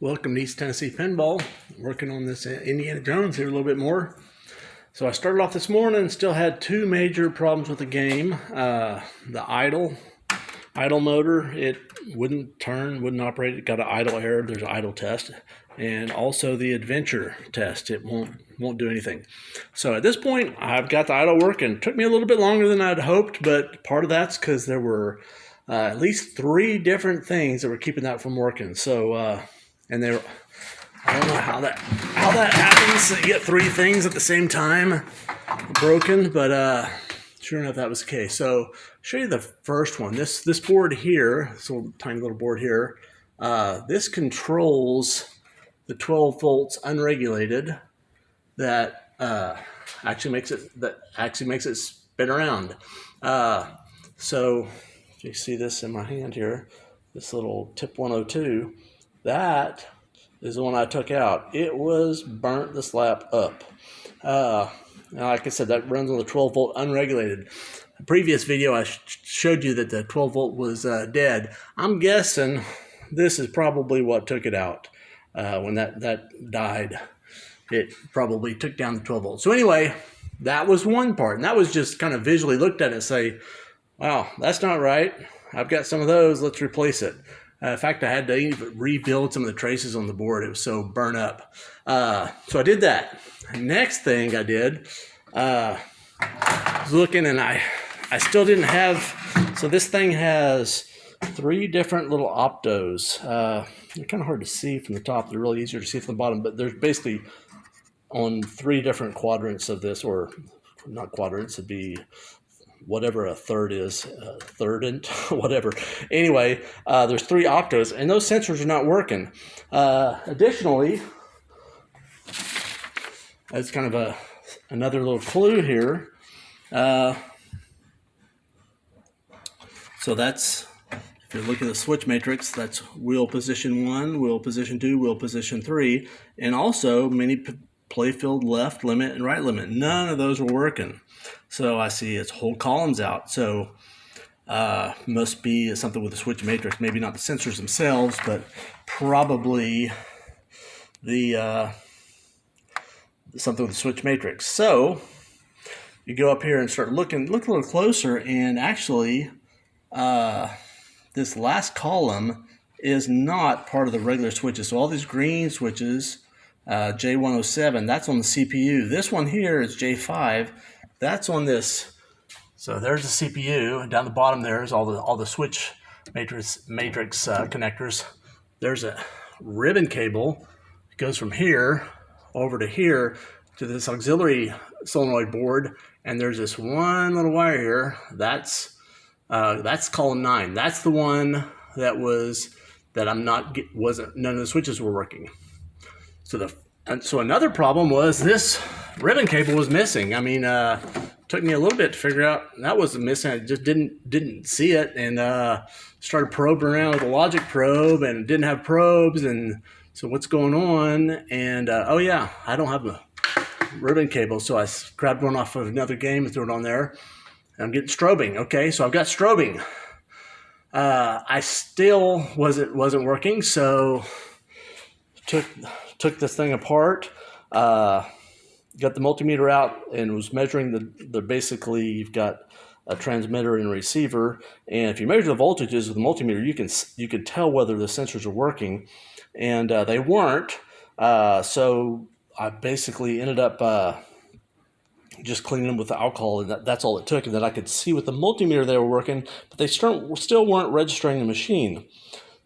Welcome to East Tennessee Pinball. Working on this Indiana Jones here a little bit more. So I started off this morning, still had two major problems with the game. The idle motor, it wouldn't turn, wouldn't operate. It got an idle error. There's an idle test. And also the adventure test, it won't do anything. So at this point, I've got the idle working. It took me a little bit longer than I'd hoped, but part of that's because there were at least three different things that were keeping that from working. So and they were, I don't know how that happens. You get three things at the same time broken, but sure enough, that was the case. So I'll show you the first one. This board here, this little tiny little board here, this controls the 12 volts unregulated that actually makes it spin around. So if you see this in my hand here, this little tip 102. That is the one I took out. It was burnt the slap up. Like I said, that runs on the 12 volt unregulated. The previous video I showed you that the 12 volt was dead. I'm guessing this is probably what took it out. When that died, it probably took down the 12 volt. So anyway, that was one part. And that was just kind of visually looked at it and say, wow, that's not right. I've got some of those. Let's replace it. In fact, I had to even rebuild some of the traces on the board. It was so burnt up. So I did that. Next thing I did, was looking, and I still didn't have, so this thing has three different little optos. They're kind of hard to see from the top. They're really easier to see from the bottom, but there's basically on three different quadrants of this, or not quadrants, it'd be whatever a third is, thirdant, whatever. Anyway, there's three optos, and those sensors are not working. Additionally, that's kind of another little clue here. So that's, if you look at the switch matrix, that's wheel position 1, wheel position 2, wheel position 3, and also mini playfield left limit and right limit. None of those were working. So I see it's whole columns out. So must be something with the switch matrix. Maybe not the sensors themselves, but probably the something with the switch matrix. So you go up here and start look a little closer, and actually this last column is not part of the regular switches. So all these green switches, J107, that's on the CPU. This one here is J5. That's on this. So there's the CPU, and down the bottom there's all the switch matrix connectors. There's a ribbon cable that goes from here over to here to this auxiliary solenoid board, and there's this one little wire here. That's column 9. That's the one that none of the switches were working. So another problem was this ribbon cable was missing. I mean, took me a little bit to figure out that was missing. I just didn't see it, and started probing around with a logic probe, and didn't have probes, and so what's going on? And oh yeah, I don't have a ribbon cable, so I grabbed one off of another game and threw it on there. And I'm getting strobing. Okay, so I've got strobing. I still wasn't working, so took this thing apart, got the multimeter out, and was measuring the basically you've got a transmitter and a receiver, and if you measure the voltages with the multimeter, you can tell whether the sensors are working, and they weren't. So I basically ended up just cleaning them with the alcohol, and that's all it took. And then I could see with the multimeter they were working, but they still weren't registering the machine.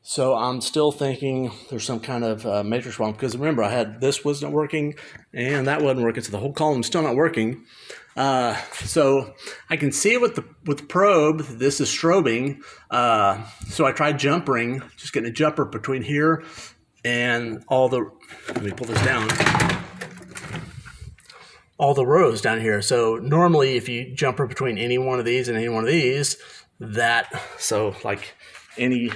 So I'm still thinking there's some kind of matrix problem, because remember, I had this wasn't working and that wasn't working, so the whole column's still not working. So I can see it with the probe. This is strobing. So I tried jumpering, just getting a jumper between here and let me pull this down. All the rows down here. So normally, if you jumper between any one of these and any one of these, so like any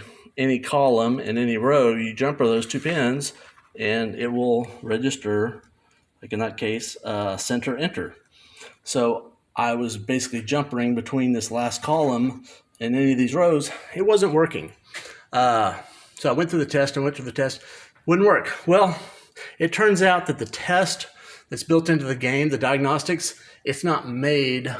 column and any row, you jumper those two pins, and it will register, like in that case, center enter. So I was basically jumpering between this last column and any of these rows. It wasn't working. So I went through the test Wouldn't work. Well, it turns out that the test that's built into the game, the diagnostics, it's not made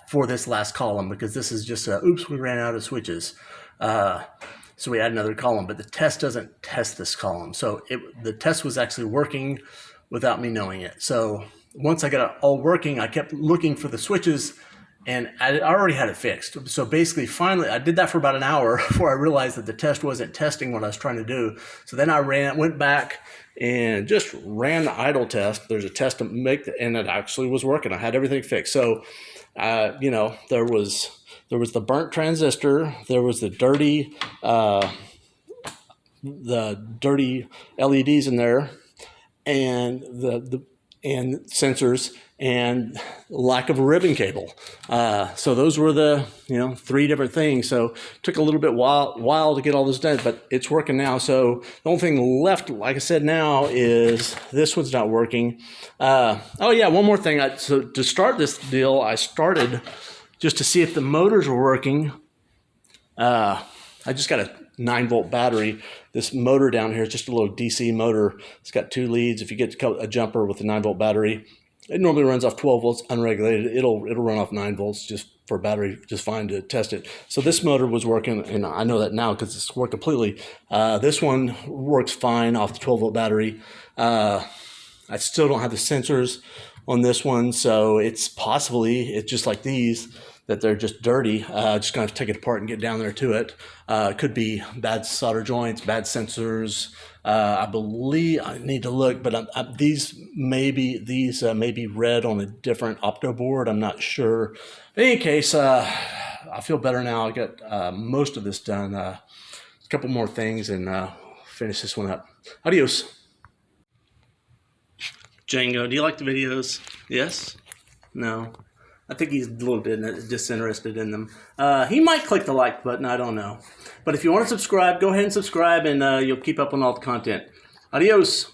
for this last column, because this is just oops, we ran out of switches. So we add another column, but the test doesn't test this column. So the test was actually working without me knowing it. So once I got it all working, I kept looking for the switches, and I already had it fixed. So basically, finally, I did that for about an hour before I realized that the test wasn't testing what I was trying to do. So then I went back and just ran the idle test. There's a test to make, and it actually was working. I had everything fixed. So, you know, there was the burnt transistor, there was the dirty LEDs in there, and and sensors, and lack of a ribbon cable. So those were the 3 different things. So it took a little bit while to get all this done, but it's working now. So the only thing left, like I said, now is this one's not working. Oh yeah, one more thing. So to start this deal, I started just to see if the motors were working. I just got a 9-volt battery. This motor down here is just a little DC motor. It's got 2 leads. If you get a jumper with a 9-volt battery, it normally runs off 12 volts unregulated. It'll run off 9 volts just for battery, just fine to test it. So this motor was working, and I know that now because it's worked completely. This one works fine off the 12-volt battery. I still don't have the sensors on this one, so it's just like these, that they're just dirty. Just gonna have to take it apart and get down there to it. Could be bad solder joints, bad sensors. I believe, I need to look, but these may be read on a different opto board. I'm not sure. In any case, I feel better now. I got most of this done. A couple more things, and finish this one up. Adios. Django, do you like the videos? Yes? No? I think he's a little bit disinterested in them. He might click the like button, I don't know. But if you want to subscribe, go ahead and subscribe, and you'll keep up on all the content. Adios.